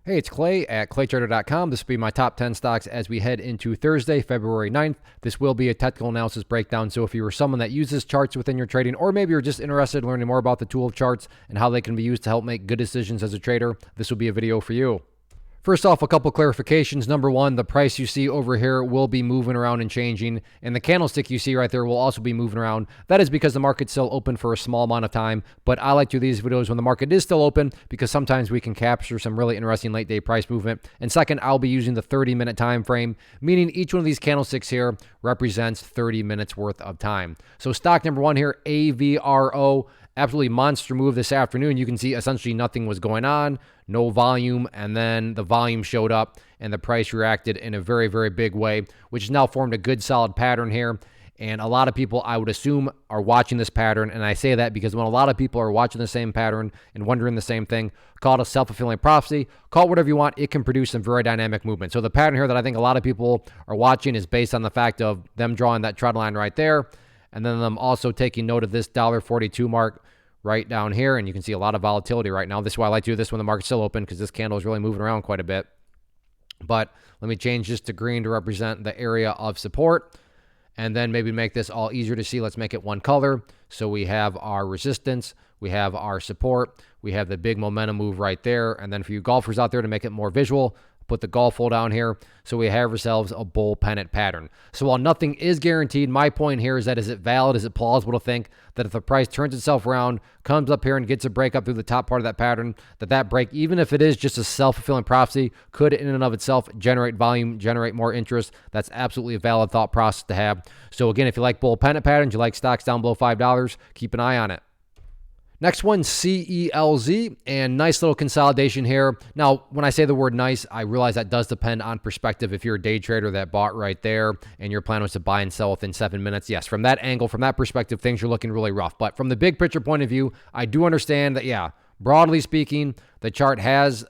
Hey, it's Clay at claytrader.com. This will be my top 10 stocks as we head into Thursday, February 9th. This will be a technical analysis breakdown. So if you are someone that uses charts within your trading, or maybe you're just interested in learning more about the tool of charts and how they can be used to help make good decisions as a trader, this will be a video for you. First off, a couple clarifications. Number one, the price you see over here will be moving around and changing, and the candlestick you see right there will also be moving around. That is because the market's still open for a small amount of time, but I like to do these videos when the market is still open because sometimes we can capture some really interesting late day price movement. And second, I'll be using the 30-minute time frame, meaning each one of these candlesticks here represents 30 minutes worth of time. So stock number one here, AVRO. Absolutely monster move this afternoon. You can see essentially nothing was going on, no volume, and then the volume showed up and the price reacted in a very, very big way, which has now formed a good solid pattern here. And a lot of people, I would assume, are watching this pattern. And I say that because when a lot of people are watching the same pattern and wondering the same thing, call it a self-fulfilling prophecy, call it whatever you want, it can produce some very dynamic movement. So the pattern here that I think a lot of people are watching is based on the fact of them drawing that trend line right there, and then them also taking note of this $1.42 mark right down here, and you can see a lot of volatility right now. This is why I like to do this when the market's still open, because this candle is really moving around quite a bit. But let me change this to green to represent the area of support, and then maybe make this all easier to see. Let's make it one color. So we have our resistance, we have our support, we have the big momentum move right there, and then for you golfers out there, to make it more visual, put the golf hole down here. So we have ourselves a bull pennant pattern. So while nothing is guaranteed, my point here is that is it valid, is it plausible to think that if the price turns itself around, comes up here and gets a break up through the top part of that pattern, that break, even if it is just a self-fulfilling prophecy, could in and of itself generate volume, generate more interest? That's absolutely a valid thought process to have. So again, if you like bull pennant patterns, you like stocks down below $5, keep an eye on it. Next one, CELZ, and nice little consolidation here. Now, when I say the word nice, I realize that does depend on perspective. If you're a day trader that bought right there and your plan was to buy and sell within 7 minutes, yes, from that angle, from that perspective, things are looking really rough. But from the big picture point of view, I do understand that, yeah, broadly speaking, the chart has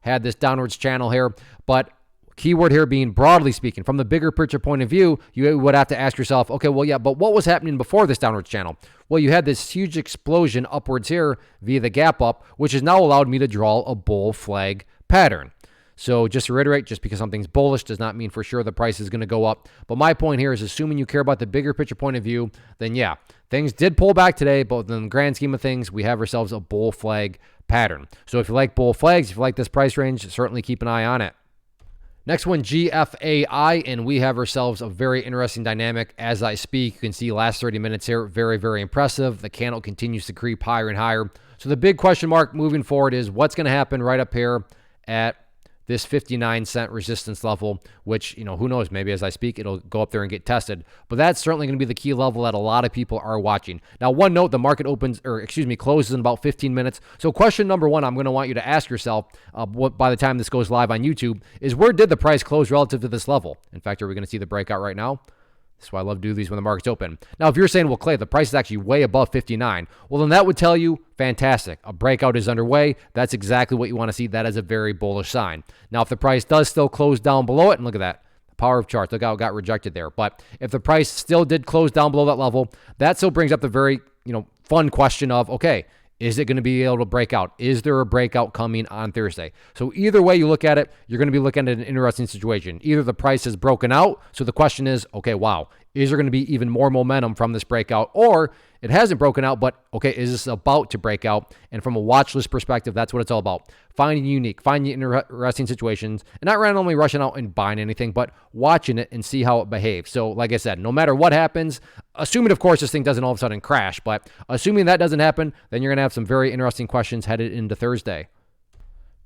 had this downwards channel here, but keyword here being broadly speaking, from the bigger picture point of view, you would have to ask yourself, okay, well, yeah, but what was happening before this downwards channel? Well, you had this huge explosion upwards here via the gap up, which has now allowed me to draw a bull flag pattern. So just to reiterate, just because something's bullish does not mean for sure the price is going to go up. But my point here is, assuming you care about the bigger picture point of view, then yeah, things did pull back today, but in the grand scheme of things, we have ourselves a bull flag pattern. So if you like bull flags, if you like this price range, certainly keep an eye on it. Next one, GFAI, and we have ourselves a very interesting dynamic as I speak. You can see last 30 minutes here, very, very impressive. The candle continues to creep higher and higher. So the big question mark moving forward is what's going to happen right up here at this 59-cent resistance level, which, you know, who knows, maybe as I speak, it'll go up there and get tested. But that's certainly going to be the key level that a lot of people are watching. Now, one note, the market closes in about 15 minutes. So question number one, I'm going to want you to ask yourself by the time this goes live on YouTube is, where did the price close relative to this level? In fact, are we going to see the breakout right now? That's why I love to do these when the market's open. Now, if you're saying, well, Clay, the price is actually way above 59, well, then that would tell you, fantastic. A breakout is underway. That's exactly what you want to see. That is a very bullish sign. Now, if the price does still close down below it, and look at that, the power of charts, look how it got rejected there. But if the price still did close down below that level, that still brings up the very, fun question of, okay, is it going to be able to break out? Is there a breakout coming on Thursday? So either way you look at it, you're going to be looking at an interesting situation. Either the price has broken out, so the question is, okay, wow, is there going to be even more momentum from this breakout? Or it hasn't broken out, but okay, is this about to break out? And from a watch list perspective, that's what it's all about. Finding unique, finding interesting situations, and not randomly rushing out and buying anything, but watching it and see how it behaves. So like I said, no matter what happens, assuming, of course, this thing doesn't all of a sudden crash, but assuming that doesn't happen, then you're going to have some very interesting questions headed into Thursday.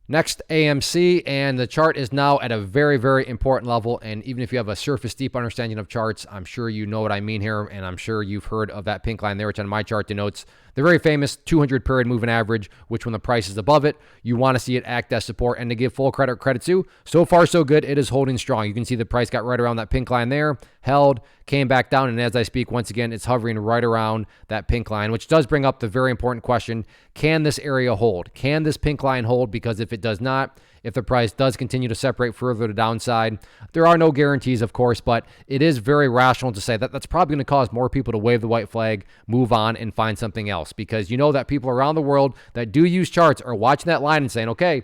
Next, AMC, and the chart is now at a very, very important level. And even if you have a surface deep understanding of charts, I'm sure you know what I mean here. And I'm sure you've heard of that pink line there, which on my chart denotes the very famous 200 period moving average, which when the price is above it, you want to see it act as support. And to give full credit to, so far so good, it is holding strong. You can see the price got right around that pink line there, held, came back down, and as I speak, once again, it's hovering right around that pink line, which does bring up the very important question, can this area hold? Can this pink line hold? Because if it does not, if the price does continue to separate further to downside, there are no guarantees, of course, but it is very rational to say that that's probably going to cause more people to wave the white flag, move on, and find something else, because you know that people around the world that do use charts are watching that line and saying, okay,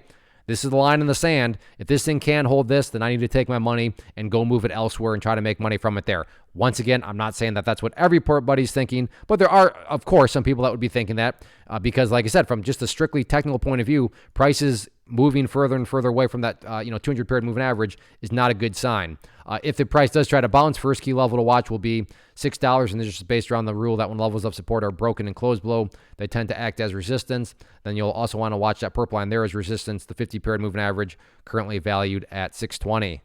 This is the line in the sand. If this thing can't hold this, then I need to take my money and go move it elsewhere and try to make money from it there. Once again, I'm not saying that that's what every port buddy's thinking, but there are, of course, some people that would be thinking that because, like I said, from just a strictly technical point of view, prices moving further and further away from that 200 period moving average is not a good sign. If the price does try to bounce, first key level to watch will be $6, and this is just based around the rule that when levels of support are broken and closed below, they tend to act as resistance. Then you'll also want to watch that purple line there as resistance, the 50 period moving average, currently valued at 620.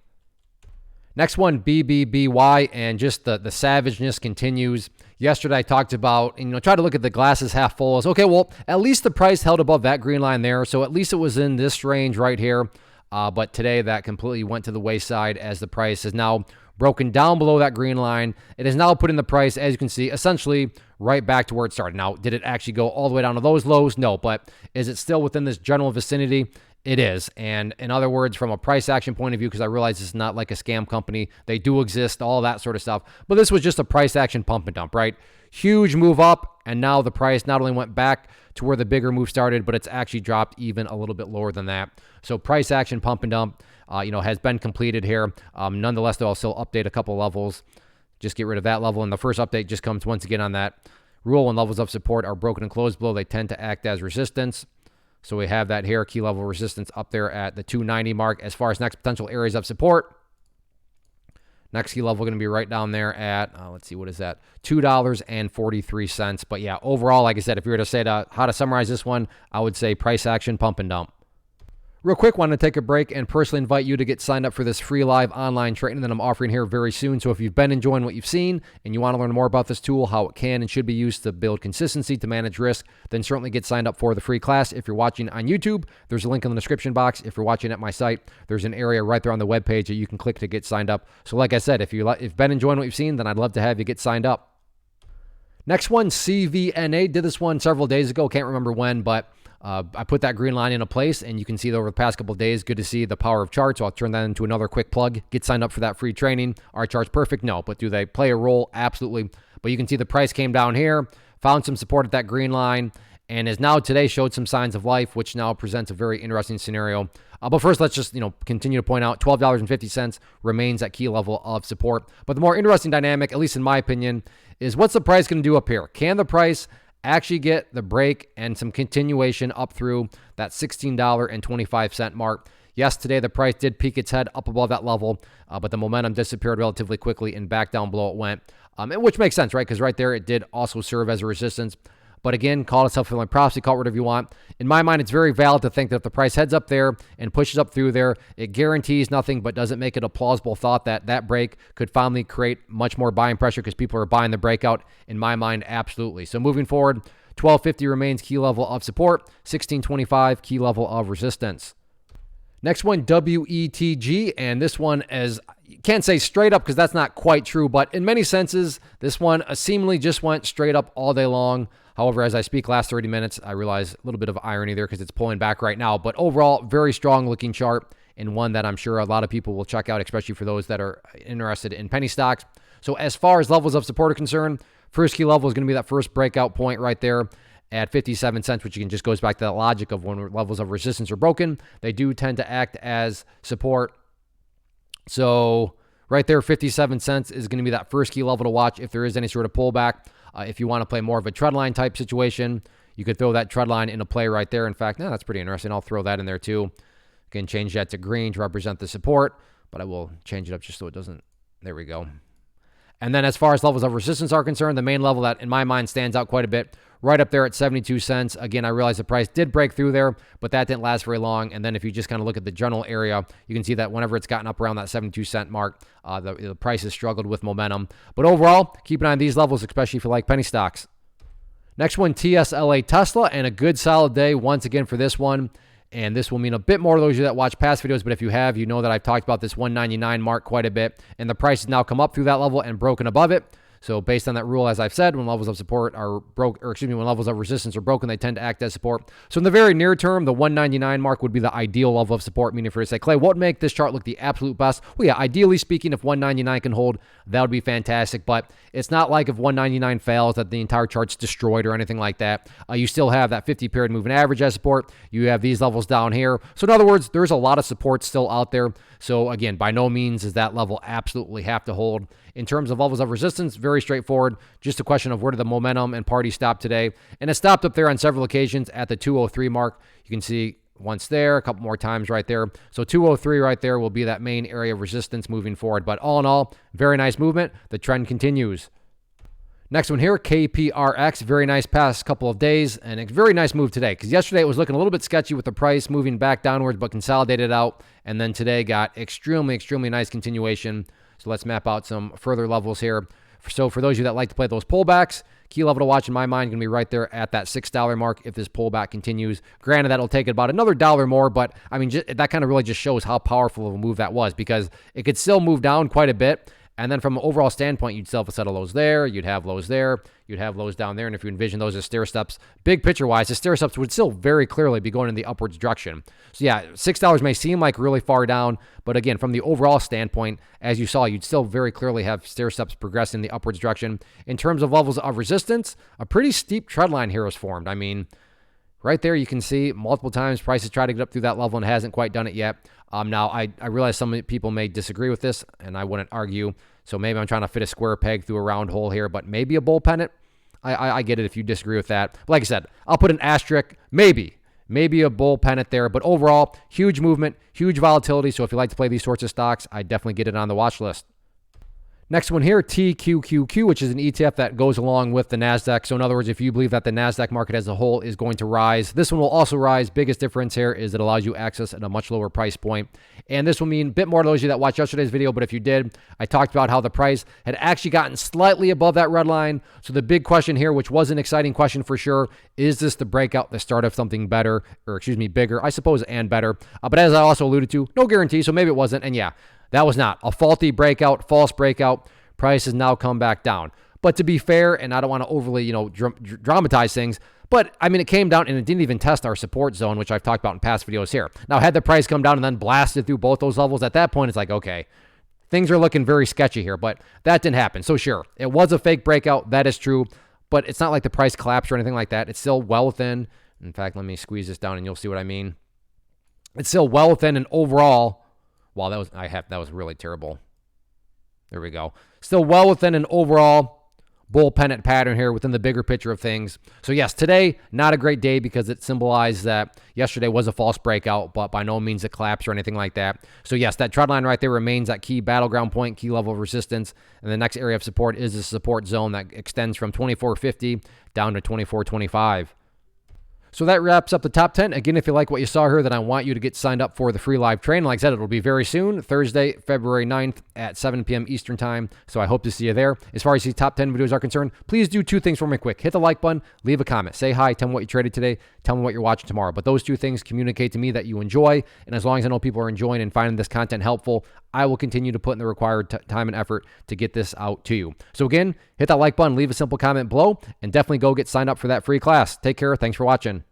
Next one, BBBY, and just the savageness continues. Yesterday I talked about, try to look at the glasses half full as, okay, well, at least the price held above that green line there, so at least it was in this range right here. But today that completely went to the wayside as the price has now broken down below that green line. It is now putting the price, as you can see, essentially right back to where it started. Now, did it actually go all the way down to those lows? No, but is it still within this general vicinity? It is. And in other words, from a price action point of view, because I realize it's not like a scam company, they do exist, all that sort of stuff. But this was just a price action pump and dump, right? Huge move up, and now the price not only went back to where the bigger move started, but it's actually dropped even a little bit lower than that. So price action pump and dump, has been completed here. Nonetheless, though, I'll still update a couple levels. Just get rid of that level. And the first update just comes once again on that rule. When levels of support are broken and closed below, they tend to act as resistance. So we have that here, key level resistance up there at the 290 mark. As far as next potential areas of support, next key level going to be right down there at, let's see, what is that? $2.43. But yeah, overall, like I said, if you were to say how to summarize this one, I would say price action, pump and dump. Real quick, wanted to take a break and personally invite you to get signed up for this free live online training that I'm offering here very soon. So if you've been enjoying what you've seen and you want to learn more about this tool, how it can and should be used to build consistency, to manage risk, then certainly get signed up for the free class. If you're watching on YouTube, there's a link in the description box. If you're watching at my site, there's an area right there on the webpage that you can click to get signed up. So like I said, if you've been enjoying what you've seen, then I'd love to have you get signed up. Next one, CVNA. Did this one several days ago. Can't remember when, but I put that green line into place, and you can see that over the past couple of days, good to see the power of charts. So I'll turn that into another quick plug. Get signed up for that free training. Are charts perfect? No. But do they play a role? Absolutely. But you can see the price came down here, found some support at that green line, and has now today showed some signs of life, which now presents a very interesting scenario. But first, let's just continue to point out $12.50 remains at key level of support. But the more interesting dynamic, at least in my opinion, is what's the price going to do up here? Can the price actually get the break and some continuation up through that $16.25 mark? Yes, today the price did peek its head up above that level, but the momentum disappeared relatively quickly and back down below it went, which makes sense, right? Because right there it did also serve as a resistance. But again, call it self-fulfilling prophecy, call it whatever you want. In my mind, it's very valid to think that if the price heads up there and pushes up through there, it guarantees nothing, but doesn't make it a plausible thought that that break could finally create much more buying pressure because people are buying the breakout. In my mind, absolutely. So moving forward, 1250 remains key level of support, 1625 key level of resistance. Next one, WETG, and this one is, can't say straight up because that's not quite true, but in many senses, this one seemingly just went straight up all day long. However, as I speak last 30 minutes, I realize a little bit of irony there because it's pulling back right now. But overall, very strong looking chart and one that I'm sure a lot of people will check out, especially for those that are interested in penny stocks. So as far as levels of support are concerned, first key level is going to be that first breakout point right there at 57 cents, which again just goes back to that logic of when levels of resistance are broken, they do tend to act as support. So right there, 57 cents is going to be that first key level to watch if there is any sort of pullback. If you want to play more of a trend line type situation, you could throw that trend line into play right there. In fact, that's pretty interesting. I'll throw that in there too. Can change that to green to represent the support, but I will change it up just so it doesn't. There we go. And then as far as levels of resistance are concerned, the main level that in my mind stands out quite a bit, right up there at 72 cents. Again, I realize the price did break through there, but that didn't last very long. And then if you just kind of look at the general area, you can see that whenever it's gotten up around that 72 cent mark, the price has struggled with momentum. But overall, keep an eye on these levels, especially if you like penny stocks. Next one, TSLA Tesla, and a good solid day once again for this one. And this will mean a bit more to those of you that watch past videos, but if you have, you know that I've talked about this 199 mark quite a bit, and the price has now come up through that level and broken above it. So based on that rule, as I've said, when levels of support are when levels of resistance are broken, they tend to act as support. So in the very near term, the 199 mark would be the ideal level of support, meaning for you to say, Clay, what would make this chart look the absolute best? Well, yeah, ideally speaking, if 199 can hold, that would be fantastic. But it's not like if 199 fails that the entire chart's destroyed or anything like that. You still have that 50-period moving average as support. You have these levels down here. So in other words, there's a lot of support still out there. So again, by no means does that level absolutely have to hold. In terms of levels of resistance, very straightforward. Just a question of where did the momentum and party stop today. And it stopped up there on several occasions at the 203 mark. You can see once there, a couple more times right there. So 203 right there will be that main area of resistance moving forward. But all in all, very nice movement. The trend continues. Next one here, KPRX. Very nice past couple of days and a very nice move today because yesterday it was looking a little bit sketchy with the price moving back downwards but consolidated out. And then today got extremely nice continuation. So let's map out some further levels here. So for those of you that like to play those pullbacks, key level to watch in my mind going to be right there at that $6 mark if this pullback continues. Granted, that'll take about another $1 more, but I mean, that kind of really just shows how powerful of a move that was because it could still move down quite a bit. And then from an overall standpoint, you'd still have a set of lows there, you'd have lows there, you'd have lows down there. And if you envision those as stair steps, big picture-wise, the stair steps would still very clearly be going in the upwards direction. So yeah, $6 may seem like really far down, but again, from the overall standpoint, as you saw, you'd still very clearly have stair steps progressing in the upwards direction. In terms of levels of resistance, a pretty steep trend line here is formed. I mean, right there, you can see multiple times prices try to get up through that level and hasn't quite done it yet. Now, I realize some people may disagree with this, and I wouldn't argue. So maybe I'm trying to fit a square peg through a round hole here, but maybe a bull pennant. I get it if you disagree with that. But like I said, I'll put an asterisk, maybe a bull pennant there. But overall, huge movement, huge volatility. So if you like to play these sorts of stocks, I definitely get it on the watch list. Next one here, TQQQ, which is an ETF that goes along with the NASDAQ. So in other words, if you believe that the NASDAQ market as a whole is going to rise, this one will also rise. Biggest difference here is it allows you access at a much lower price point. And this will mean a bit more to those of you that watched yesterday's video, but if you did, I talked about how the price had actually gotten slightly above that red line. So the big question here, which was an exciting question for sure, is this the breakout, the start of something better, or bigger, I suppose, and better. But as I also alluded to, no guarantee, so maybe it wasn't. And yeah, that was not a faulty breakout, false breakout. Price has now come back down. But to be fair, and I don't want to overly, dramatize things, but I mean, it came down and it didn't even test our support zone, which I've talked about in past videos here. Now, had the price come down and then blasted through both those levels, at that point, it's like, okay, things are looking very sketchy here, but that didn't happen. So sure, it was a fake breakout. That is true, but it's not like the price collapsed or anything like that. It's still well within. In fact, let me squeeze this down and you'll see what I mean. It's still well within an overall. Wow, that was really terrible. There we go. Still well within an overall bull pennant pattern here within the bigger picture of things. So yes, today, not a great day because it symbolized that yesterday was a false breakout, but by no means a collapse or anything like that. So yes, that trend line right there remains that key battleground point, key level of resistance. And the next area of support is the support zone that extends from 2450 down to 2425. So that wraps up the top 10. Again, if you like what you saw here, then I want you to get signed up for the free live training. Like I said, it'll be very soon, Thursday, February 9th at 7 p.m. Eastern time. So I hope to see you there. As far as these top 10 videos are concerned, please do two things for me quick. Hit the like button, leave a comment, say hi, tell me what you traded today, tell me what you're watching tomorrow. But those two things communicate to me that you enjoy. And as long as I know people are enjoying and finding this content helpful, I will continue to put in the required time and effort to get this out to you. So again, hit that like button, leave a simple comment below, and definitely go get signed up for that free class. Take care. Thanks for watching.